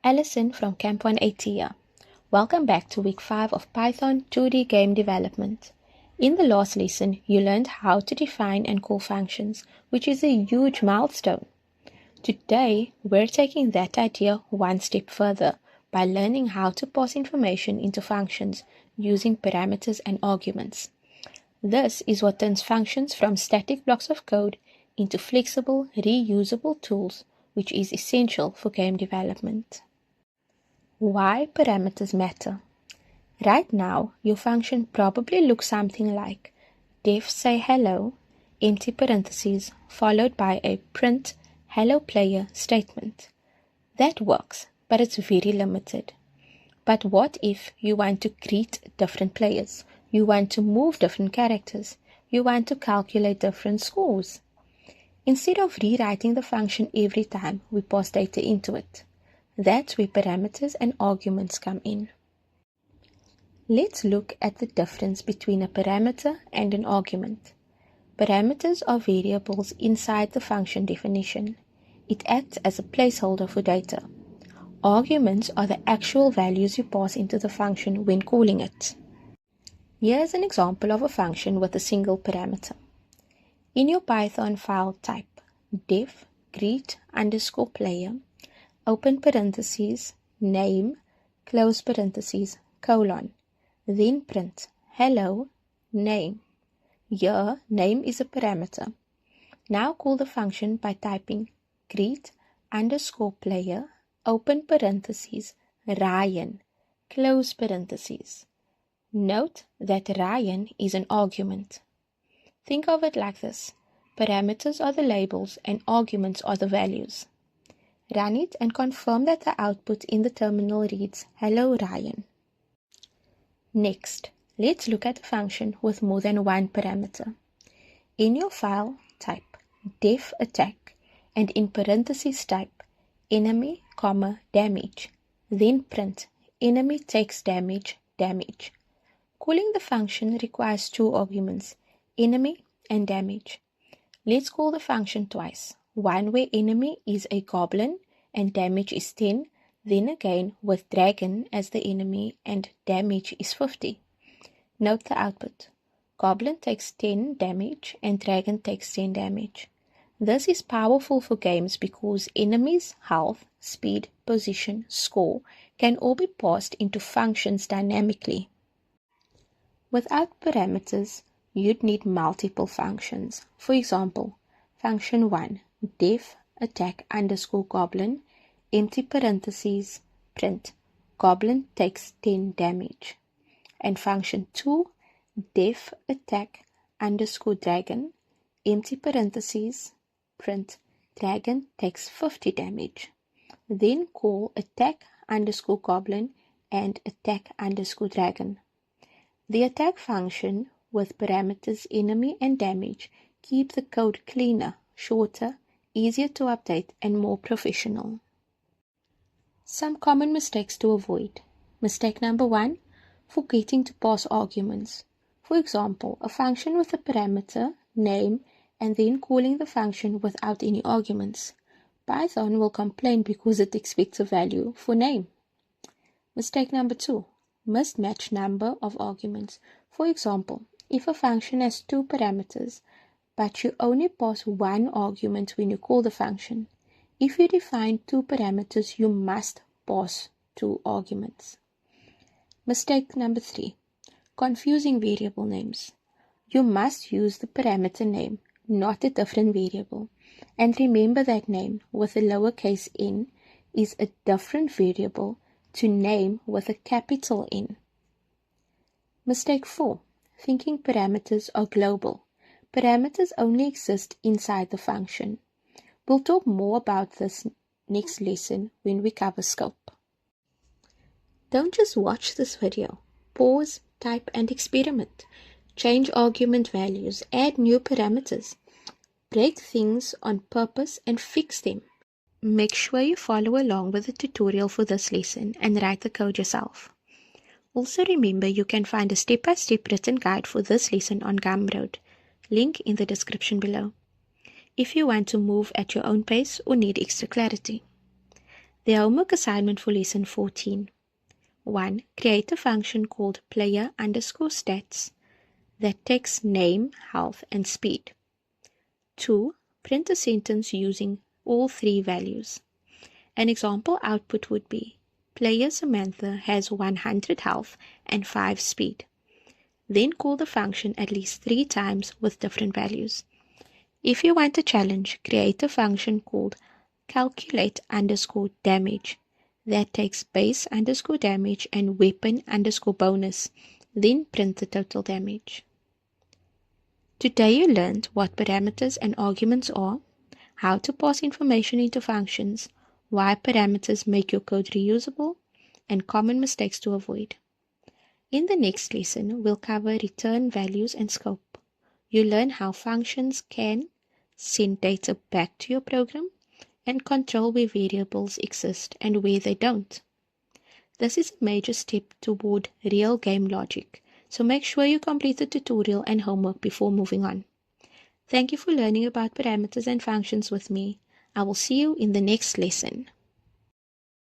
Alison from Camp 180 here. Welcome back to week 5 of Python 2D game development. In the last lesson, you learned how to define and call functions, which is a huge milestone. Today, we're taking that idea one step further by learning how to pass information into functions using parameters and arguments. This is what turns functions from static blocks of code into flexible, reusable tools, which is essential for game development. Why parameters matter. Right now, your function probably looks something like def say hello, empty parentheses, followed by a print hello player statement. That works, but it's very limited. But what if you want to greet different players? You want to move different characters? You want to calculate different scores? Instead of rewriting the function every time we pass data into it, that's where parameters and arguments come in. Let's look at the difference between a parameter and an argument. Parameters are variables inside the function definition. It acts as a placeholder for data. Arguments are the actual values you pass into the function when calling it. Here's an example of a function with a single parameter. In your Python file, type def greet underscore player, open parentheses, name, close parentheses, colon, then print hello, name. Here, name is a parameter. Now call the function by typing greet underscore player, open parentheses, Ryan, close parentheses. Note that Ryan is an argument. Think of it like this. Parameters are the labels and arguments are the values. Run it and confirm that the output in the terminal reads hello Ryan. Next, let's look at a function with more than one parameter. In your file, type def attack and in parentheses type enemy, damage. Then print enemy takes damage, damage. Calling the function requires two arguments, enemy and damage. Let's call the function twice. One where enemy is a goblin and damage is 10, then again with dragon as the enemy and damage is 50. Note the output. Goblin takes 10 damage and dragon takes 10 damage. This is powerful for games because enemies' health, speed, position, score can all be passed into functions dynamically. Without parameters, you'd need multiple functions. For example, function 1, def attack underscore goblin, empty parentheses, print, goblin takes 10 damage. And function 2, def attack underscore dragon, empty parentheses, print, dragon takes 50 damage. Then call attack underscore goblin and attack underscore dragon. The attack function with parameters enemy and damage keep the code cleaner, shorter, easier to update and more professional. Some common mistakes to avoid. Mistake number 1, forgetting to pass arguments. For example, a function with a parameter, name, and then calling the function without any arguments. Python will complain because it expects a value for name. Mistake number 2, mismatched number of arguments. For example, if a function has 2 parameters, but you only pass 1 argument when you call the function. If you define 2 parameters, you must pass 2 arguments. Mistake number 3, confusing variable names. You must use the parameter name, not a different variable. And remember that name with a lowercase n is a different variable to name with a capital N. Mistake 4, thinking parameters are global. Parameters only exist inside the function. We'll talk more about this next lesson when we cover scope. Don't just watch this video. Pause, type and experiment. Change argument values, add new parameters. Break things on purpose and fix them. Make sure you follow along with the tutorial for this lesson and write the code yourself. Also remember you can find a step-by-step written guide for this lesson on Gumroad. Link in the description below. If you want to move at your own pace or need extra clarity. The homework assignment for lesson 14. 1. Create a function called player underscore stats that takes name, health, and speed. 2. Print a sentence using all three values. An example output would be, player Samantha has 100 health and 5 speed. Then call the function at least 3 times with different values. If you want a challenge, create a function called calculate underscore damage that takes base underscore damage and weapon underscore bonus, then print the total damage. Today you learned what parameters and arguments are, how to pass information into functions, why parameters make your code reusable, and common mistakes to avoid. In the next lesson, we'll cover return values and scope. You'll learn how functions can send data back to your program and control where variables exist and where they don't. This is a major step toward real game logic, so make sure you complete the tutorial and homework before moving on. Thank you for learning about parameters and functions with me. I will see you in the next lesson.